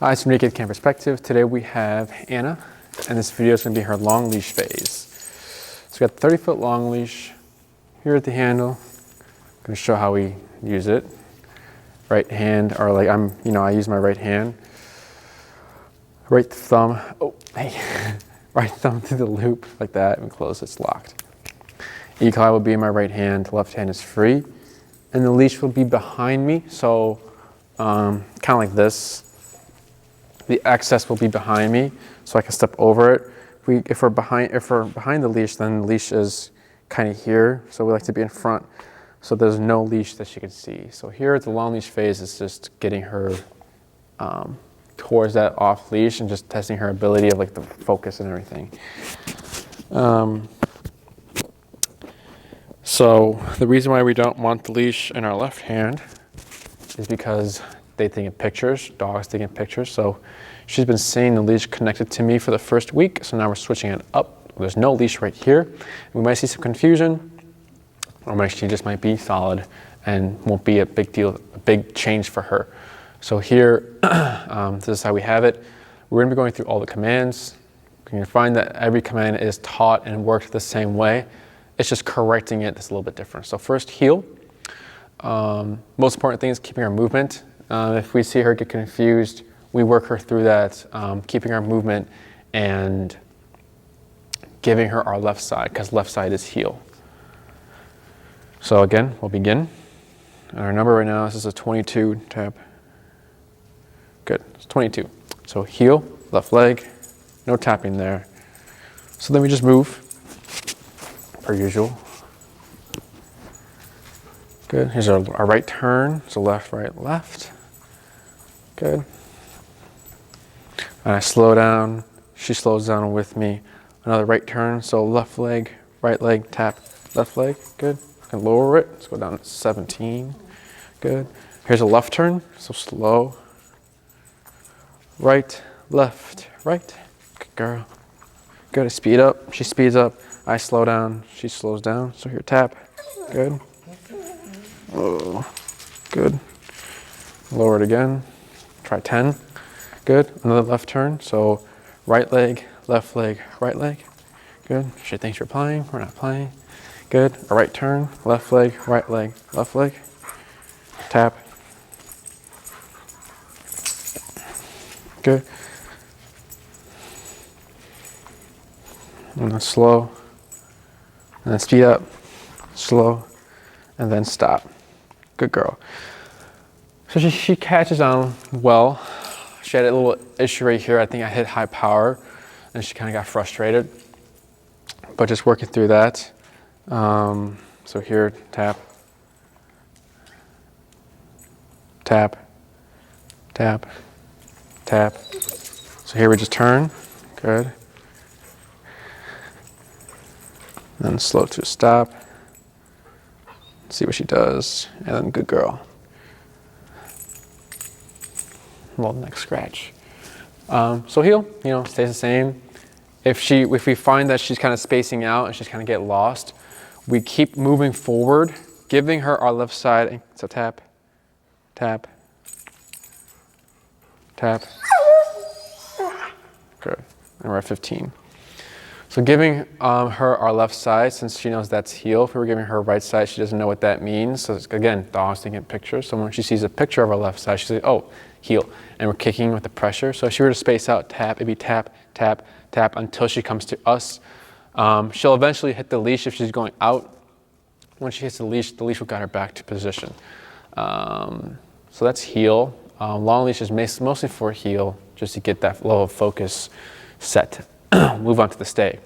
Hi, it's from Naked Cam Perspective. Today we have Anna, and this video is going to be her long leash phase. So we got the 30-foot long leash here at the handle. I'm going to show how we use it. Right hand, or like I use my right hand. Right thumb, right thumb through the loop like that, and close. It's locked. E-collar will be in my right hand. The left hand is free, and the leash will be behind me. So kind of like this. The access will be behind me, so I can step over it. If we're behind the leash, then the leash is kind of here. So we like to be in front, so there's no leash that she can see. So here at the long leash phase is just getting her towards that off leash and just testing her ability of like the focus and everything. So the reason why we don't want the leash in our left hand is because they think in pictures, dogs think in pictures. So she's been seeing the leash connected to me for the first week. So now we're switching it up. There's no leash right here. We might see some confusion, or she just might be solid and won't be a big deal, a big change for her. So here, this is how we have it. We're gonna be going through all the commands. You're gonna find that every command is taught and worked the same way. It's just correcting it that's a little bit different. So first, heel. Most important thing is keeping our movement. If we see her get confused, we work her through that, keeping our movement and giving her our left side, because left side is heel. So again, we'll begin. And our number right now, this is a 22 tap. Good, it's 22. So heel, left leg, no tapping there. So then we just move, per usual. Good, here's our right turn, so left, right, left. Good. And I slow down, she slows down with me. Another right turn, so left leg, right leg, tap, left leg, good. I can lower it, let's go down to 17, good. Here's a left turn, so slow. Right, left, right, good girl. Good, I speed up, she speeds up, I slow down, she slows down. So here, tap, good. Oh, good. Lower it again. Try 10. Good. Another left turn. So right leg, right leg. Good. She thinks you're playing. We're not playing. Good. A right turn. Left leg, left leg. Tap. Good. And then slow. And then speed up. Slow. And then stop. Good girl. So she catches on well. She had a little issue right here. I think I hit high power and she kind of got frustrated, but just working through that. So here, tap, tap, tap, tap. So here we just turn, good. Then slow to a stop. See what she does, and then good girl. Little neck scratch. So heel, stays the same. If we find that she's kind of spacing out and she's kind of get lost, we keep moving forward, giving her our left side. So tap, tap, tap. Good. And we're at 15. So giving her our left side, since she knows that's heel. If we were giving her right side, she doesn't know what that means. So again, dogs thinking pictures. So when she sees a picture of our left side, she says, oh, heel. And we're kicking with the pressure. So if she were to space out, tap, it'd be tap, tap, tap until she comes to us. She'll eventually hit the leash if she's going out. When she hits the leash will get her back to position. So that's heel. Long leash is mostly for heel, just to get that level of focus set. Move on to the stay.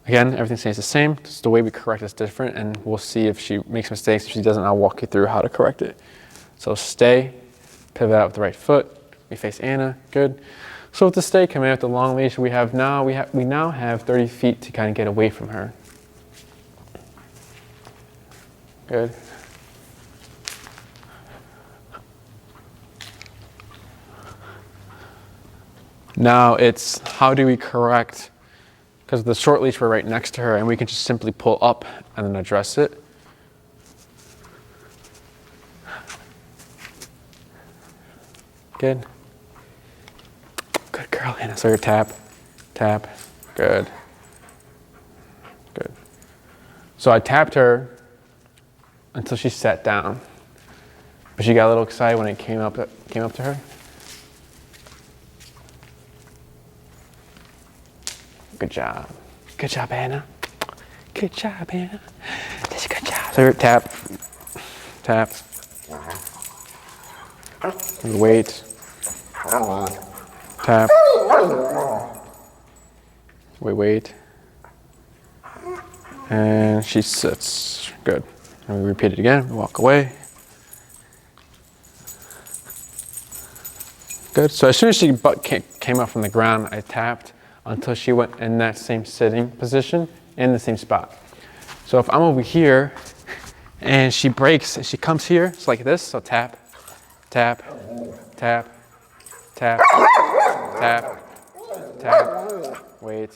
Again, everything stays the same. Just the way we correct is different, and we'll see if she makes mistakes. If she doesn't, I'll walk you through how to correct it. So stay, pivot out with the right foot. We face Anna, good. So with the stay command with the long leash, we now have 30 feet to kind of get away from her. Good. Now it's how do we correct, because the short leash we're right next to her and we can just simply pull up and then address it. Good. girl, Anna. So your tap, tap, good, good. So I tapped her until she sat down, but she got a little excited when it came up to her. Good job, Anna. Good job, Anna. That's a good job. So your tap, tap. Wait. Tap. Wait. And she sits. Good. And we repeat it again. We walk away. Good. So as soon as she butt came up from the ground, I tapped until she went in that same sitting position in the same spot. So if I'm over here and she breaks and she comes here, it's like this. So tap, tap, tap, tap, tap, tap, wait.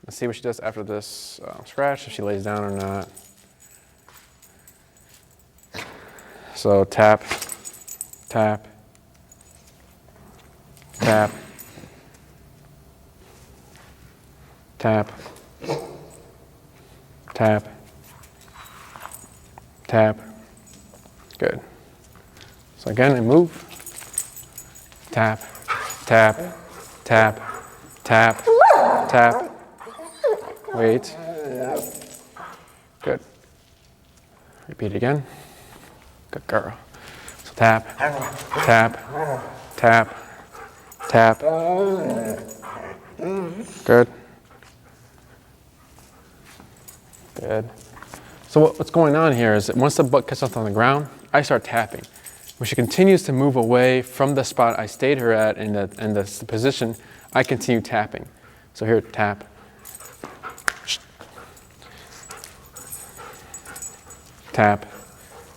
Let's see what she does after this scratch, if she lays down or not. So tap, tap, tap, tap, tap, tap. Good. So again, I move. Tap, tap, tap, tap, tap. Wait. Good. Repeat again. Good girl. So tap, tap, tap, tap. Good. Good. So what's going on here is that once the butt gets up on the ground, I start tapping. When she continues to move away from the spot I stayed her at in the position, I continue tapping. So here, tap. Tap,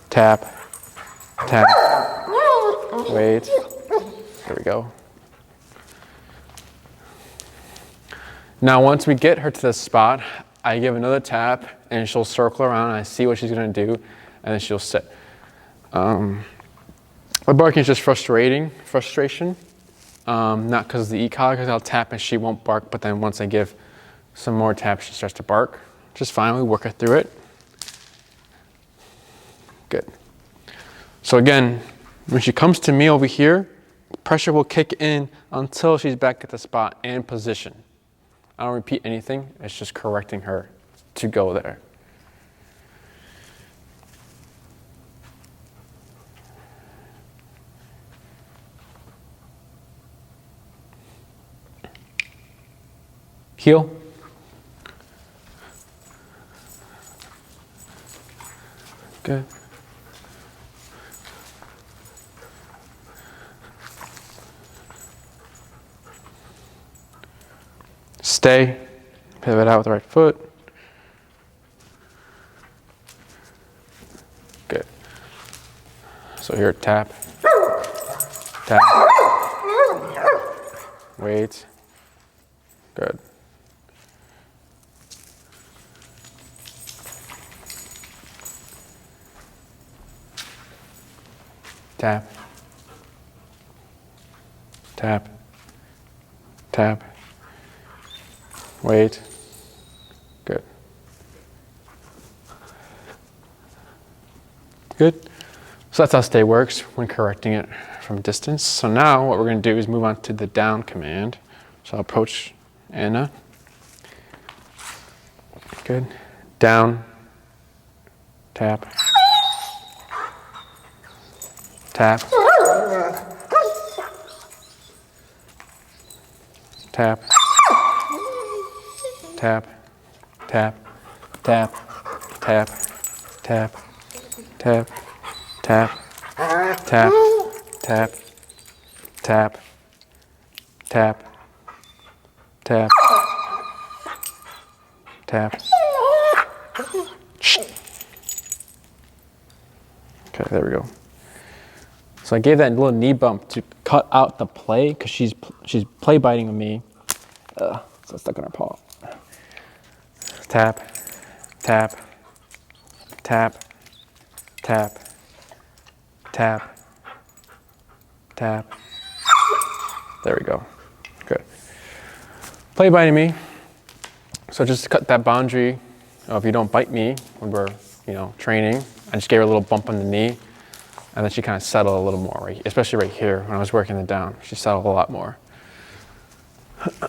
tap, tap. Wait. There we go. Now once we get her to this spot, I give another tap and she'll circle around and I see what she's gonna do and then she'll sit. The barking is just frustration, not because of the e-collar, because I'll tap and she won't bark, but then once I give some more taps, she starts to bark. Just fine, we work her through it. Good. So again, when she comes to me over here, pressure will kick in until she's back at the spot and position. I don't repeat anything, it's just correcting her to go there. Heel. Good. Stay. Pivot out with the right foot. Good. So here, tap. Tap. Wait. Good. Tap. Tap. Tap. Wait. Good. Good. So that's how stay works when correcting it from distance. So now what we're going to do is move on to the down command. So I'll approach Anna. Good. Down. Tap. Tap. Tap. Tap. Tap. Tap. Tap. Tap. Tap. Tap. Tap. Tap. Tap. Tap. Tap. Tap. Okay, there we go. So I gave that little knee bump to cut out the play because she's play biting with me. So it's stuck in her paw. Tap, tap, tap, tap, tap, tap, There we go. Good. Play biting me. So just to cut that boundary of you don't bite me when we're, training. I just gave her a little bump on the knee, and then she kind of settled a little more, right? Especially right here when I was working it down. She settled a lot more.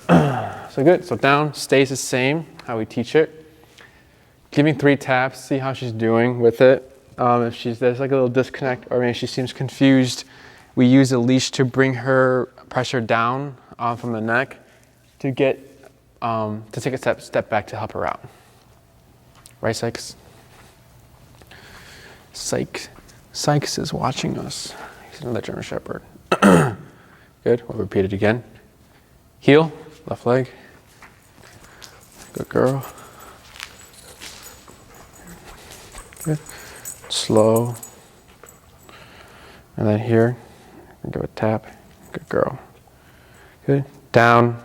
So good. So down stays the same, how we teach it. Giving 3 taps, see how she's doing with it. If there's like a little disconnect or maybe she seems confused, we use a leash to bring her pressure down from the neck to get to take a step back to help her out. Right, Sykes? Sykes is watching us. He's another German Shepherd. Good. We'll repeat it again. Heel, left leg. Good girl. Good. Slow. And then here, give a tap. Good girl. Good. Down.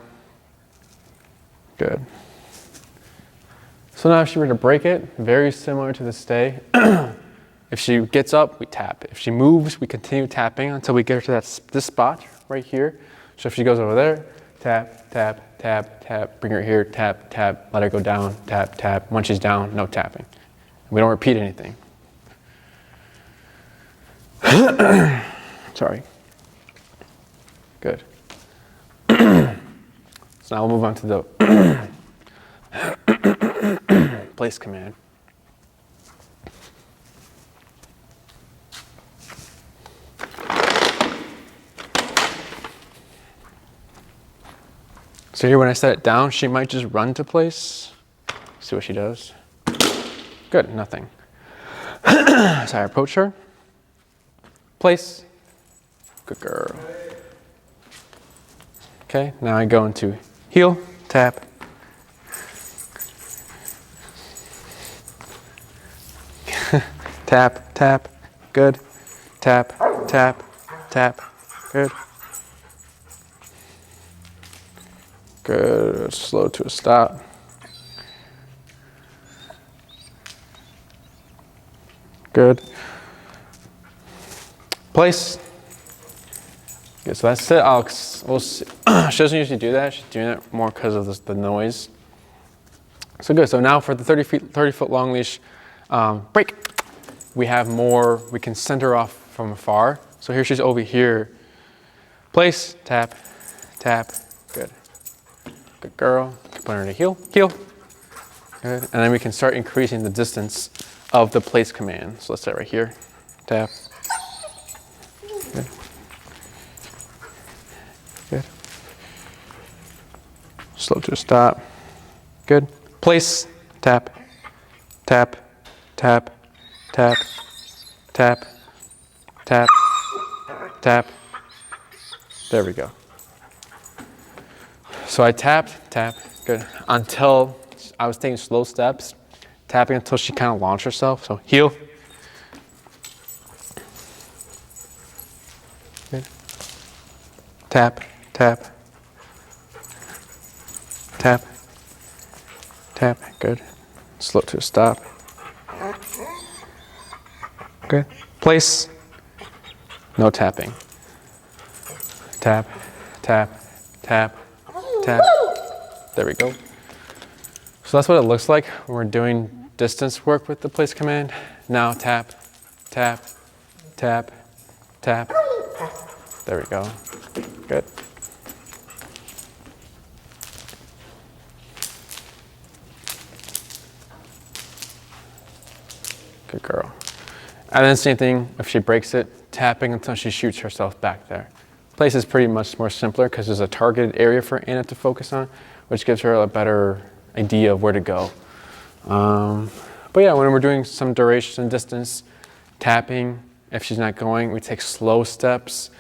Good. So now if she were to break it, very similar to the stay. If she gets up, we tap. If she moves, we continue tapping until we get her to this spot right here. So if she goes over there, tap, tap, tap, tap, bring her here, tap, tap, let her go down, tap, tap. Once she's down, no tapping. We don't repeat anything. Sorry. Good. So now we'll move on to the place command. So here when I set it down, she might just run to place. See what she does. Good, nothing. So I approach her. Place. Good girl. Okay, now I go into heel, tap. Tap, tap, good. Tap, tap, tap, good. Good, slow to a stop. Good. Place. Okay, so that's it. We'll see. She doesn't usually do that. She's doing it more because of the noise. So good. So now for the 30-foot long leash break, we have more. We can send her off from afar. So here she's over here. Place. Tap. Tap. Good. Good girl. Put her in a heel. Heel. Good. And then we can start increasing the distance of the place command. So let's start right here. Tap. Good. Good. Slow to a stop. Good. Place. Tap. Tap. Tap. Tap. Tap. Tap. Tap. There we go. So I tapped, tap, good, until I was taking slow steps, tapping until she kind of launched herself. So heel. Good. Tap, tap, tap, tap, good. Slow to a stop. Good. Place. No tapping. Tap, tap, tap, tap. There we go. So that's what it looks like when we're doing distance work with the place command. Now tap, tap, tap, tap. There we go. Good. Good girl. And then same thing, if she breaks it, tapping until she shoots herself back there. Place is pretty much more simpler because there's a targeted area for Anna to focus on, which gives her a better idea of where to go. But yeah, when we're doing some duration and distance, tapping, if she's not going, we take slow steps,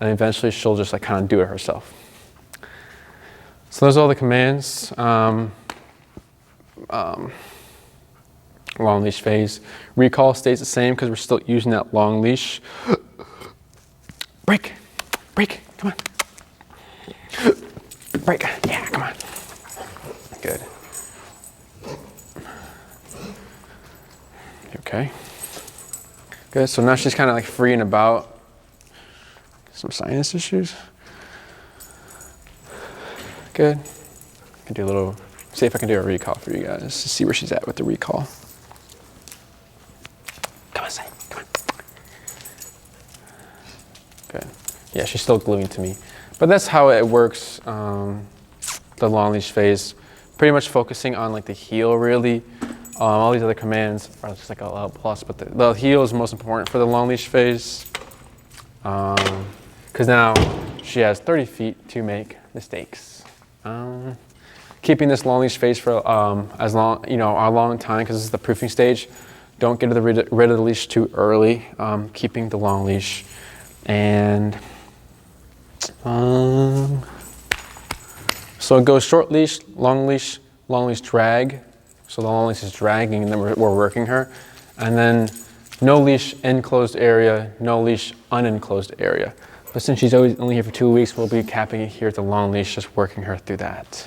and eventually she'll just like kind of do it herself. So those are all the commands. Long leash phase. Recall stays the same because we're still using that long leash. Break, break, come on. Break, yeah, come on. Good. Okay. Good, so now she's kind of like free and about. Some sinus issues. Good. I can do a little, see if I can do a recall for you guys to see where she's at with the recall. Come on, say, come on. Good. Yeah, she's still gluing to me. But that's how it works, the long leash phase. Pretty much focusing on like the heel really. All these other commands are just like a plus, but the heel is most important for the long leash phase. Because now she has 30 feet to make mistakes. Keeping this long leash phase for as long, a long time, because this is the proofing stage. Don't get rid of the leash too early. Keeping the long leash, and so it goes short leash, long leash drag. So the long leash is dragging, and then we're working her, and then no leash enclosed area, no leash unenclosed area. But since she's only here for 2 weeks, we'll be capping it here at the long leash, just working her through that.